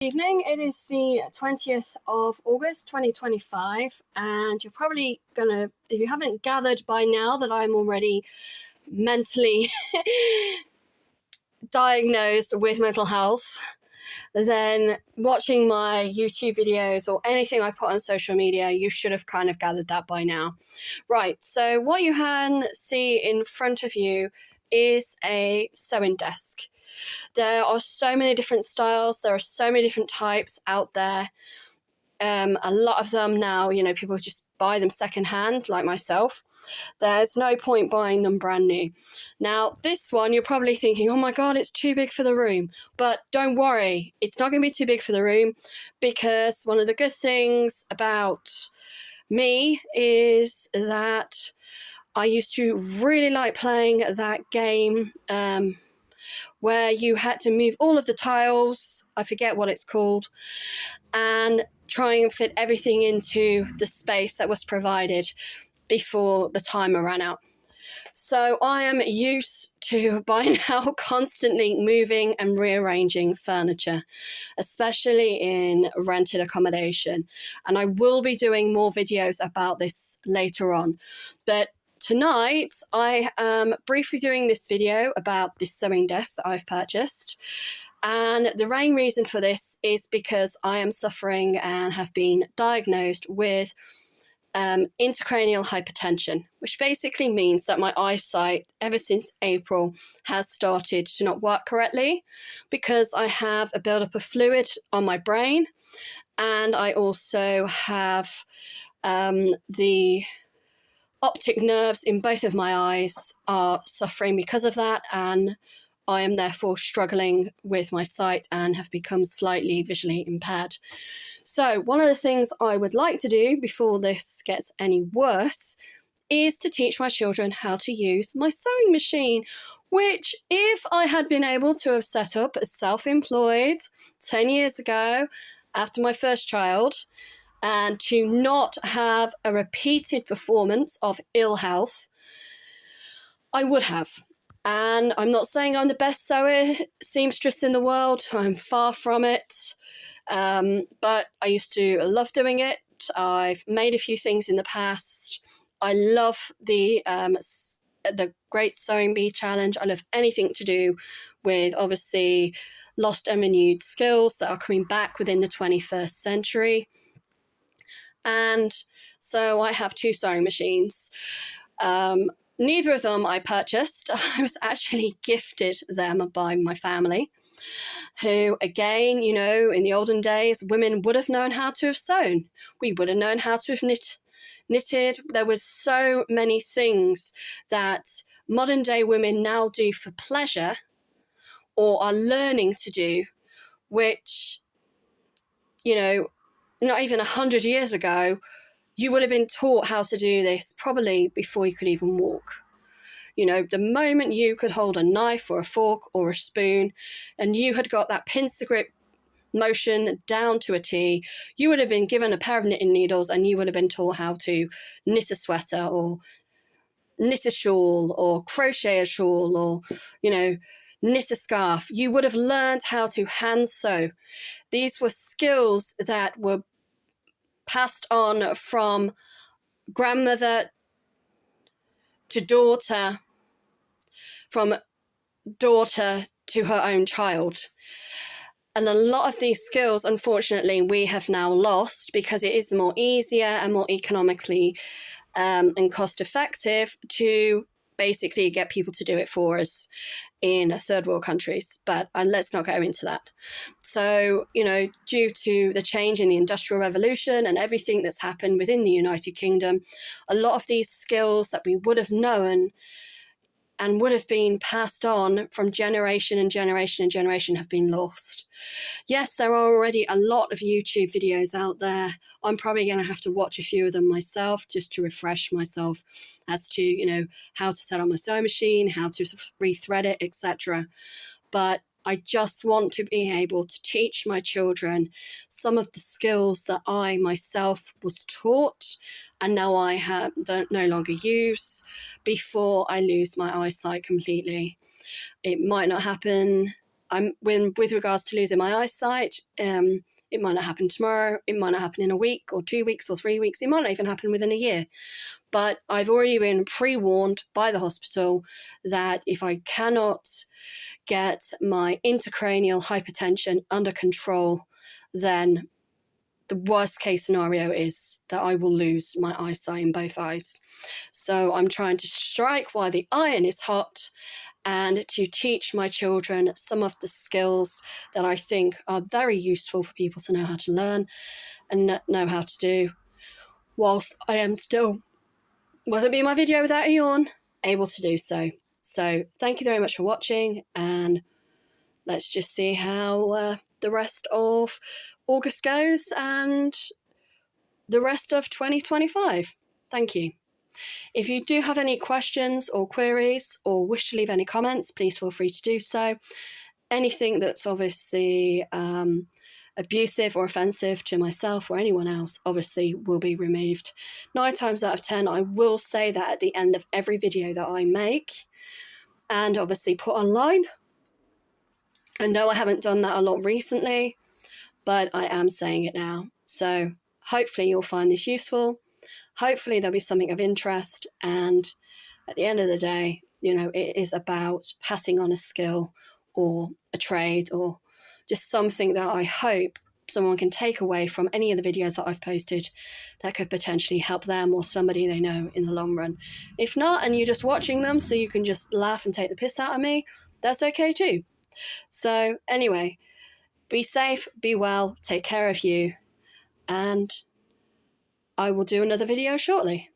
Evening. It is the 20th of August 2025, and you're probably gonna, if you haven't gathered by now that I'm already mentally diagnosed with mental health, then watching my YouTube videos or anything I put on social media, you should have kind of gathered that by now. Right, so what you can see in front of you is a sewing desk. There are so many different styles, there are so many different types out there. A lot of them now, people just buy them secondhand, like myself. There's no point buying them brand new. Now, this one, you're probably thinking, oh my God, it's too big for the room. But don't worry, it's not going to be too big for the room, because one of the good things about me is that I used to really like playing that game where you had to move all of the tiles, I forget what it's called, and try and fit everything into the space that was provided before the timer ran out. So I am used to, by now, constantly moving and rearranging furniture, especially in rented accommodation. And I will be doing more videos about this later on. But tonight, I am briefly doing this video about this sewing desk that I've purchased. And the main reason for this is because I am suffering and have been diagnosed with intracranial hypertension, which basically means that my eyesight, ever since April, has started to not work correctly because I have a buildup of fluid on my brain, and I also have the optic nerves in both of my eyes are suffering because of that, and I am therefore struggling with my sight and have become slightly visually impaired. So one of the things I would like to do before this gets any worse is to teach my children how to use my sewing machine, which, if I had been able to have set up as self-employed 10 years ago after my first child, and to not have a repeated performance of ill health, I would have. And I'm not saying I'm the best seamstress in the world. I'm far from it. But I used to love doing it. I've made a few things in the past. I love the Great Sewing Bee Challenge. I love anything to do with, obviously, lost and renewed skills that are coming back within the 21st century. And so I have two sewing machines. Neither of them I purchased. I was actually gifted them by my family, who, again, in the olden days, women would have known how to have sewn. We would have known how to have knitted. There were so many things that modern day women now do for pleasure or are learning to do, which, not even 100 years ago, you would have been taught how to do this probably before you could even walk. The moment you could hold a knife or a fork or a spoon and you had got that pincer grip motion down to a T, you would have been given a pair of knitting needles and you would have been taught how to knit a sweater or knit a shawl or crochet a shawl or, knit a scarf. You would have learned how to hand sew. These were skills that were passed on from grandmother to daughter, from daughter to her own child. And a lot of these skills, unfortunately, we have now lost because it is more easier and more economically and cost effective to basically get people to do it for us in third world countries. But let's not go into that. So, due to the change in the Industrial Revolution and everything that's happened within the United Kingdom, a lot of these skills that we would have known and would have been passed on from generation and generation and generation have been lost. Yes, there are already a lot of YouTube videos out there. I'm probably going to have to watch a few of them myself just to refresh myself as to, how to set on my sewing machine, how to rethread it, etc. But I just want to be able to teach my children some of the skills that I myself was taught and now I don't no longer use before I lose my eyesight completely. It might not happen with regards to losing my eyesight, it might not happen tomorrow, it might not happen in a week or 2 weeks or 3 weeks, it might not even happen within a year. But I've already been pre-warned by the hospital that if I cannot get my intracranial hypertension under control, then the worst case scenario is that I will lose my eyesight in both eyes. So I'm trying to strike while the iron is hot and to teach my children some of the skills that I think are very useful for people to know how to learn and know how to do, whilst I am still, wasn't be my video without a yawn, able to do so. So thank you very much for watching, and let's just see how the rest of August goes and the rest of 2025. Thank you. If you do have any questions or queries or wish to leave any comments, please feel free to do so. Anything that's obviously abusive or offensive to myself or anyone else obviously will be removed. 9 times out of 10, I will say that at the end of every video that I make and obviously put online. I know I haven't done that a lot recently, but I am saying it now. So hopefully you'll find this useful. Hopefully there'll be something of interest, and at the end of the day, it is about passing on a skill or a trade or just something that I hope someone can take away from any of the videos that I've posted that could potentially help them or somebody they know in the long run. If not, and you're just watching them so you can just laugh and take the piss out of me, that's okay too. So anyway, be safe, be well, take care of you, and I will do another video shortly.